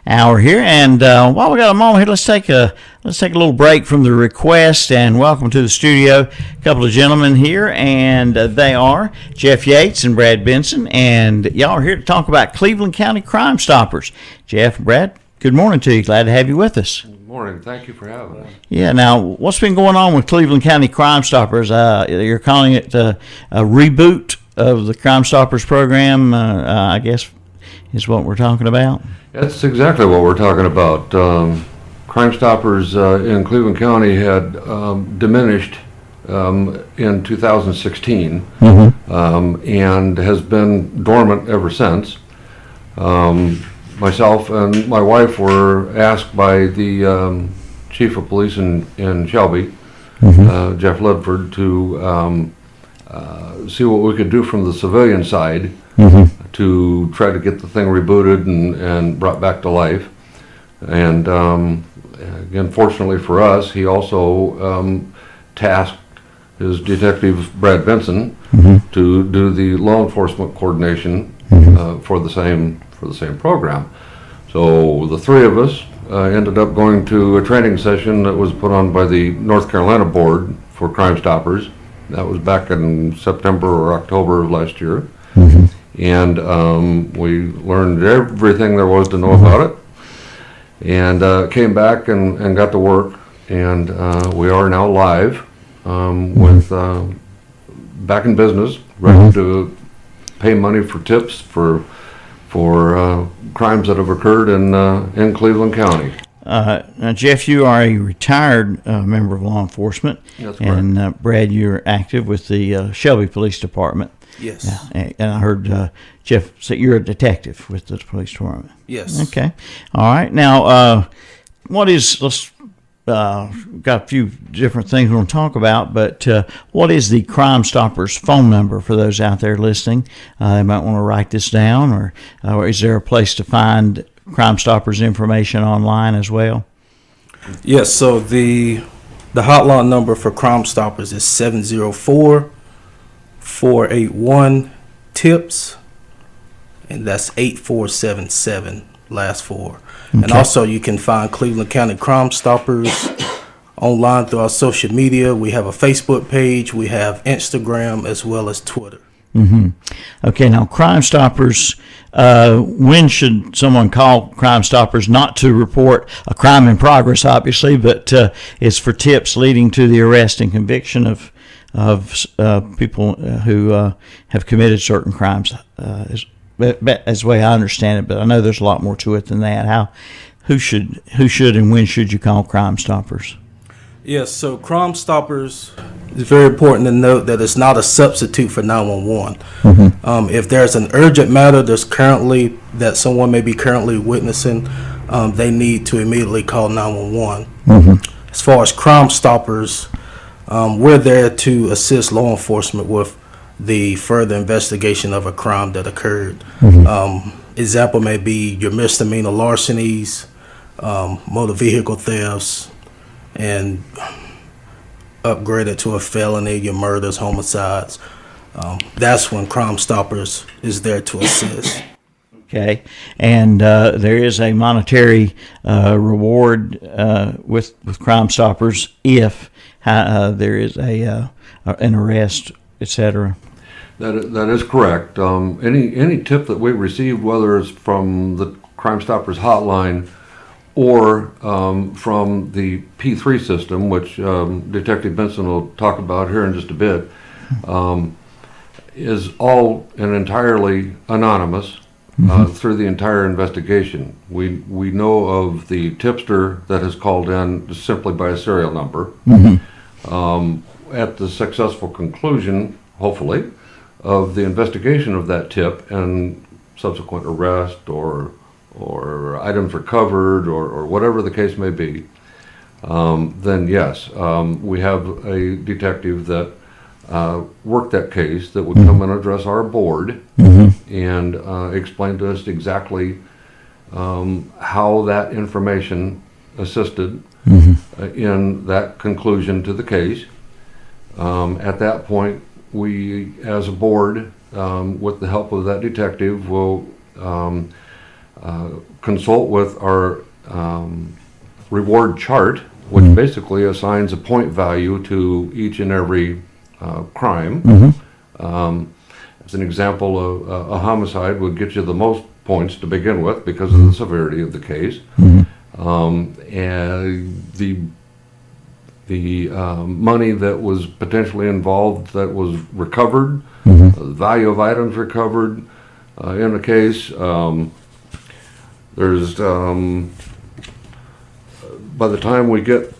hour here, and while we got a moment here, let's take a little break from the request and welcome to the studio a couple of gentlemen here, and they are Jeff Yates and Brad Benson, and y'all are here to talk about Cleveland County Crime Stoppers. Jeff and Brad, good morning to you. Glad to have you with us. Good morning. Thank you for having us. Yeah. Now, what's been going on with Cleveland County Crime Stoppers? You're calling it a reboot of the Crime Stoppers program, I guess, is what we're talking about. That's exactly what we're talking about. Crime Stoppers in Cleveland County had diminished in 2016 and has been dormant ever since. Myself and my wife were asked by the chief of police in Shelby, Jeff Ledford, to see what we could do from the civilian side to try to get the thing rebooted and brought back to life. And again, fortunately for us, he also tasked his detective Brad Benson to do the law enforcement coordination for the same program. So the three of us ended up going to a training session that was put on by the North Carolina Board for Crime Stoppers. That was back in September or October of last year. And we learned everything there was to know about it, and came back and got to work, and we are now live with back in business, ready to pay money for tips for crimes that have occurred in Cleveland County. Now, Jeff, you are a retired member of law enforcement. That's correct. And Brad, you're active with the Shelby Police Department. Yes. And I heard Jeff say you're a detective with the police department. Yes. Okay. All right. Now, let's got a few different things we're going to talk about, but what is the Crime Stoppers phone number for those out there listening? They might want to write this down, or is there a place to find Crime Stoppers information online as well? Yes. So the hotline number for Crime Stoppers is 704-481-TIPS, and that's 8477, last four. Okay. And also you can find Cleveland County Crime Stoppers online through our social media. We have a Facebook page, we have Instagram, as well as Twitter. Okay, now Crime Stoppers, when should someone call Crime Stoppers? Not to report a crime in progress, obviously, but it's for tips leading to the arrest and conviction of people who have committed certain crimes. As the way I understand it, but I know there's a lot more to it than that. Who should and when should you call Crime Stoppers? Yes, so Crime Stoppers, it's very important to note that it's not a substitute for 911. If there's an urgent matter that someone may be currently witnessing, they need to immediately call 911. As far as Crime Stoppers, we're there to assist law enforcement with the further investigation of a crime that occurred. Example may be your misdemeanor larcenies, motor vehicle thefts, and upgraded to a felony, your murders, homicides. That's when Crime Stoppers is there to assist. Okay, and there is a monetary reward with Crime Stoppers if there is an arrest, etc. That is correct. Any tip that we received, whether it's from the Crime Stoppers hotline or from the P3 system, which Detective Benson will talk about here in just a bit, is all and entirely anonymous through the entire investigation. We know of the tipster that has called in simply by a serial number. At the successful conclusion, hopefully, of the investigation of that tip and subsequent arrest or items recovered or whatever the case may be, then yes, we have a detective that worked that case that would come and address our board and explain to us exactly how that information assisted in that conclusion to the case. At that point, we, as a board, with the help of that detective, will consult with our reward chart, which basically assigns a point value to each and every crime. As an example, a homicide would get you the most points to begin with because of the severity of the case. And the money that was potentially involved that was recovered, the value of items recovered in a case. There's by the time we get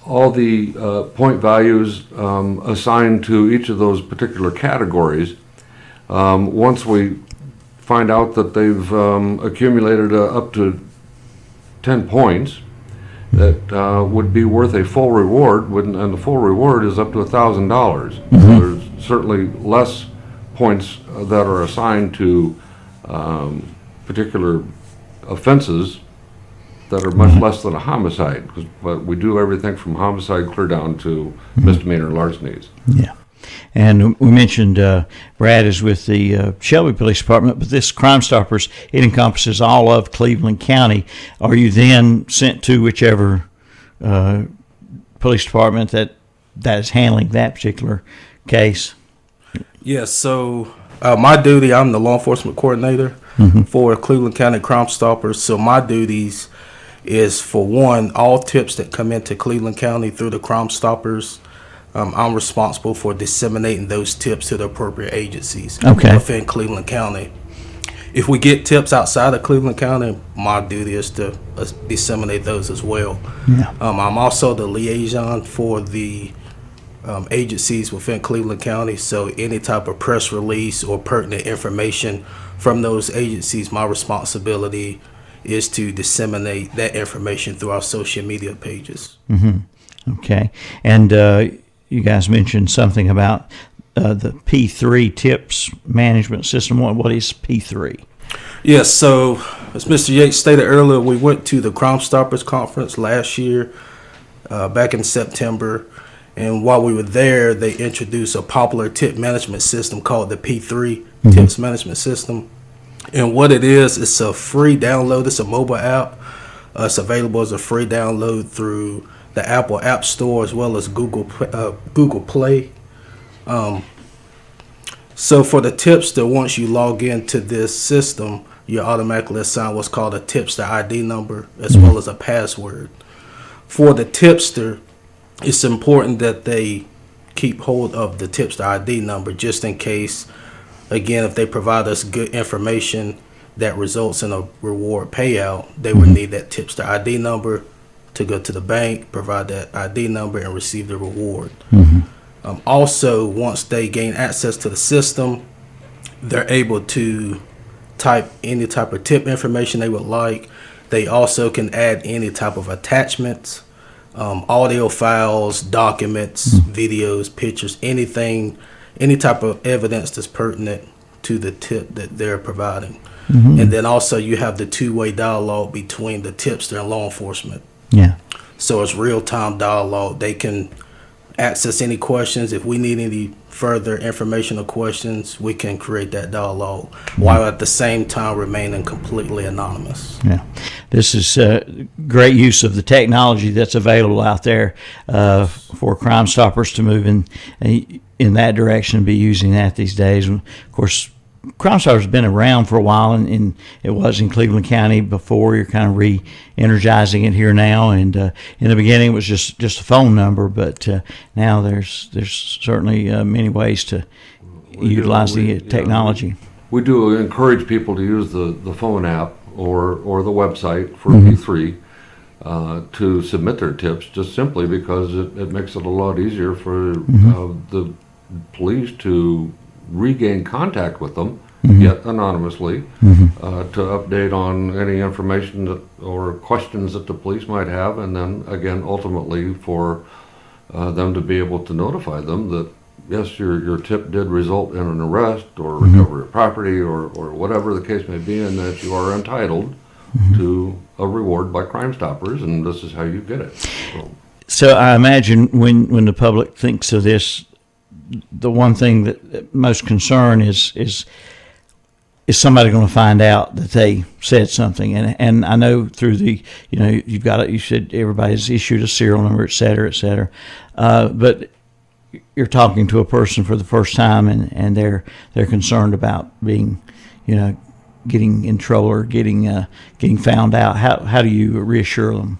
all the point values assigned to each of those particular categories, once we find out that they've accumulated up to 10 points, that would be worth a full reward, and the full reward is up to $1,000. There's certainly less points that are assigned to particular offenses that are much less than a homicide, but we do everything from homicide clear down to misdemeanor larcenies. Yeah. And we mentioned Brad is with the Shelby Police Department, but this Crime Stoppers, it encompasses all of Cleveland County. Are you then sent to whichever police department that is handling that particular case? Yes, so my duty, I'm the law enforcement coordinator for Cleveland County Crime Stoppers. So my duties is, for one, all tips that come into Cleveland County through the Crime Stoppers, I'm responsible for disseminating those tips to the appropriate agencies within Cleveland County. If we get tips outside of Cleveland County, my duty is to disseminate those as well. Yeah. I'm also the liaison for the agencies within Cleveland County, so any type of press release or pertinent information from those agencies, my responsibility is to disseminate that information through our social media pages. Okay. And you guys mentioned something about the P3 tips management system. What is P3? Yes, so as Mr. Yates stated earlier, we went to the Crime Stoppers Conference last year, back in September. And while we were there, they introduced a popular tip management system called the P3 Tips Management System. And what it is, it's a free download. It's a mobile app. It's available as a free download through the Apple App Store as well as Google Play. So for the tipster, once you log into this system, you're automatically assigned what's called a tipster ID number as well as a password. For the tipster, it's important that they keep hold of the tipster ID number just in case, again, if they provide us good information that results in a reward payout, they would need that tipster ID number to go to the bank, provide that ID number, and receive the reward. Also, once they gain access to the system, they're able to type any type of tip information they would like. They also can add any type of attachments, audio files, documents, videos, pictures, anything, any type of evidence that's pertinent to the tip that they're providing. And then also you have the two-way dialogue between the tipster and law enforcement. Yeah. So it's real-time dialogue. They can access any questions. If we need any further information or questions, we can create that dialogue while at the same time remaining completely anonymous. Yeah. This is great use of the technology that's available out there for Crime Stoppers to move in that direction, be using that these days. And of course, Crime Stoppers has been around for a while, and it was in Cleveland County before. You're kind of re-energizing it here now, and in the beginning it was just a phone number, but now there's certainly many ways to utilize the technology. We do encourage people to use the phone app or the website for P3 to submit their tips, just simply because it makes it a lot easier for the police to regain contact with them, yet anonymously, to update on any information or questions that the police might have, and then again ultimately for them to be able to notify them that yes, your tip did result in an arrest or recovery of property or whatever the case may be, and that you are entitled to a reward by Crime Stoppers, and this is how you get it. So I imagine when the public thinks of this, the one thing that most concern is is somebody going to find out that they said something? And I know through the, you've got it. You said everybody's issued a serial number, et cetera, et cetera. But you're talking to a person for the first time, and they're concerned about being, getting in trouble or getting found out. How do you reassure them?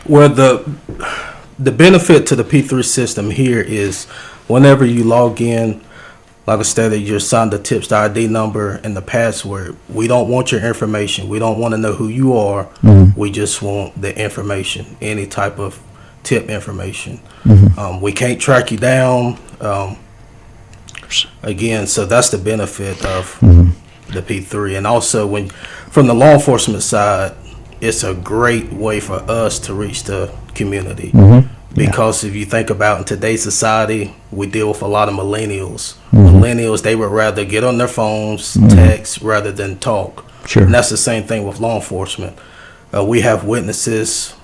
Well, the benefit to the P3 system here is whenever you log in, like I stated, you're assigned the tips, the ID number, and the password. We don't want your information. We don't want to know who you are. Mm-hmm. We just want the information, any type of tip information. Mm-hmm. We can't track you down. Again, so that's the benefit of the P3. And also, from the law enforcement side, it's a great way for us to reach the community. Mm-hmm. Because if you think about in today's society, we deal with a lot of millennials. Mm-hmm. Millennials, they would rather get on their phones, text, rather than talk. Sure. And that's the same thing with law enforcement. We have witnesses.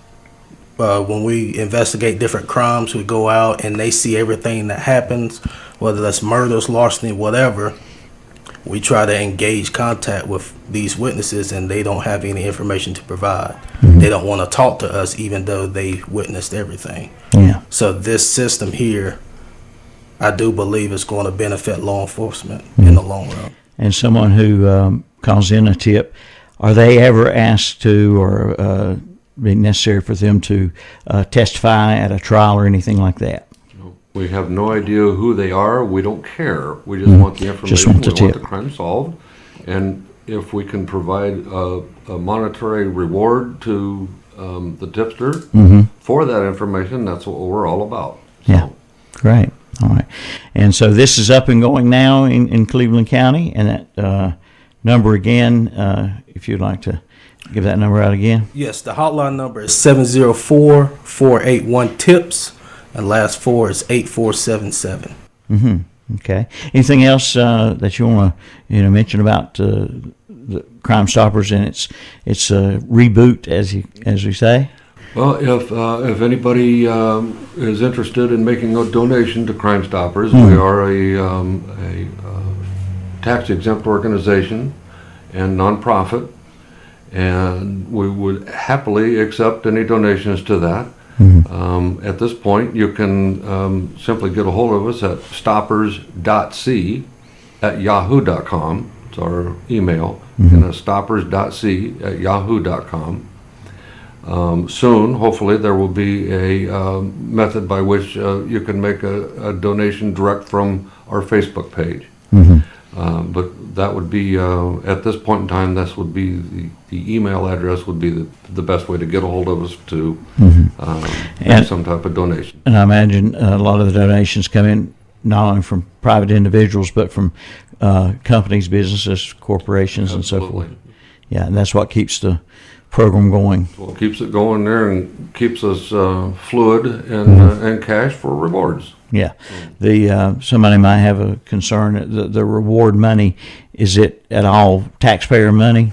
When we investigate different crimes, we go out and they see everything that happens, whether that's murders, larceny, whatever. We try to engage contact with these witnesses, and they don't have any information to provide. Mm-hmm. They don't want to talk to us, even though they witnessed everything. Yeah. So this system here, I do believe is going to benefit law enforcement in the long run. And someone who calls in a tip, are they ever asked to, or be necessary for them to testify at a trial or anything like that? We have no idea who they are. We don't care. We just want the information. We want the crime solved. And if we can provide a monetary reward to the tipster for that information, that's what we're all about. So. Yeah, great. All right. And so this is up and going now in Cleveland County. And that number again, if you'd like to give that number out again. Yes, the hotline number is 704-481-TIPS. And last 4 is 8477. Mm-hmm. Okay. Anything else that you want to mention about the Crime Stoppers and its reboot, as we say? Well, if anybody is interested in making a donation to Crime Stoppers, we are a tax-exempt organization and nonprofit, and we would happily accept any donations to that. At this point, you can simply get a hold of us at stoppers.c@yahoo.com. It's our email, and it's stoppers.c@yahoo.com. Soon, hopefully, there will be a method by which you can make a donation direct from our Facebook page. But that would be, at this point in time, this would be the email address would be the best way to get a hold of us to make some type of donation. And I imagine a lot of the donations come in not only from private individuals, but from companies, businesses, corporations, Absolutely. And so forth. Yeah, and that's what keeps the program going. Well, it keeps it going there and keeps us fluid and cash for rewards. Yeah, somebody might have a concern. The reward money, is it at all taxpayer money?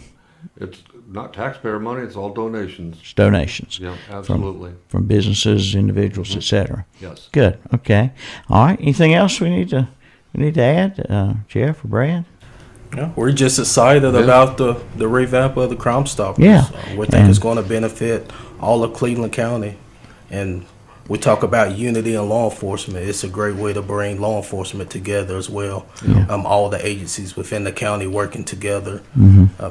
It's not taxpayer money. It's all donations. It's donations. Yeah, absolutely. From businesses, individuals, etc. Yes. Good. Okay. All right. Anything else we need to add, Jeff or Brad? Yeah, we're just excited about the revamp of the Crime Stoppers. Yeah, we think it's going to benefit all of Cleveland County, and we talk about unity in law enforcement. It's a great way to bring law enforcement together as well. Yeah. All the agencies within the county working together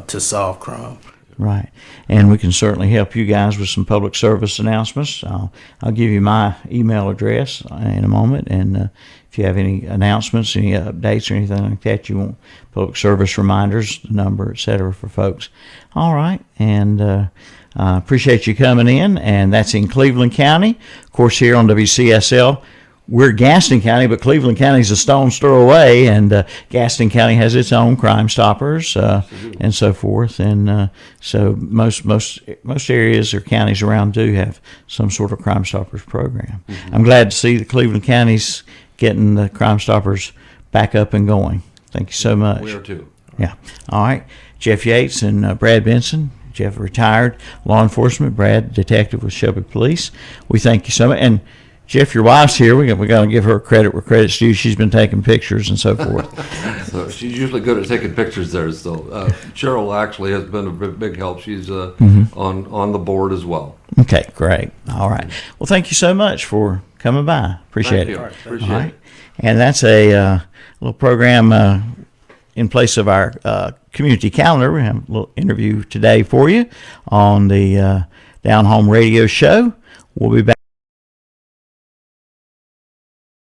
to solve crime. Right, and we can certainly help you guys with some public service announcements. I'll give you my email address in a moment, and if you have any announcements, any updates or anything like that, you want public service reminders, the number, et cetera, for folks. All right, and appreciate you coming in, and that's in Cleveland County. Of course, here on WCSL, we're Gaston County, but Cleveland County is a stone's throw away, and Gaston County has its own Crime Stoppers and so forth. And so most areas or counties around do have some sort of Crime Stoppers program. I'm glad to see the Cleveland County's getting the Crime Stoppers back up and going. Thank you so much. We are too. Yeah. All right. Jeff Yates and Brad Benson. Jeff, retired law enforcement. Brad, detective with Shelby Police. We thank you so much. And Jeff, your wife's here. We got to give her credit where credit's due. She's been taking pictures and so forth. So she's usually good at taking pictures there. So Cheryl actually has been a big help. She's on the board as well. Okay, great. All right. Well, thank you so much for coming by. Appreciate Thank it. you. All right, Appreciate All right. it. And that's a little program in place of our community calendar. We have a little interview today for you on the Down Home Radio Show. We'll be back.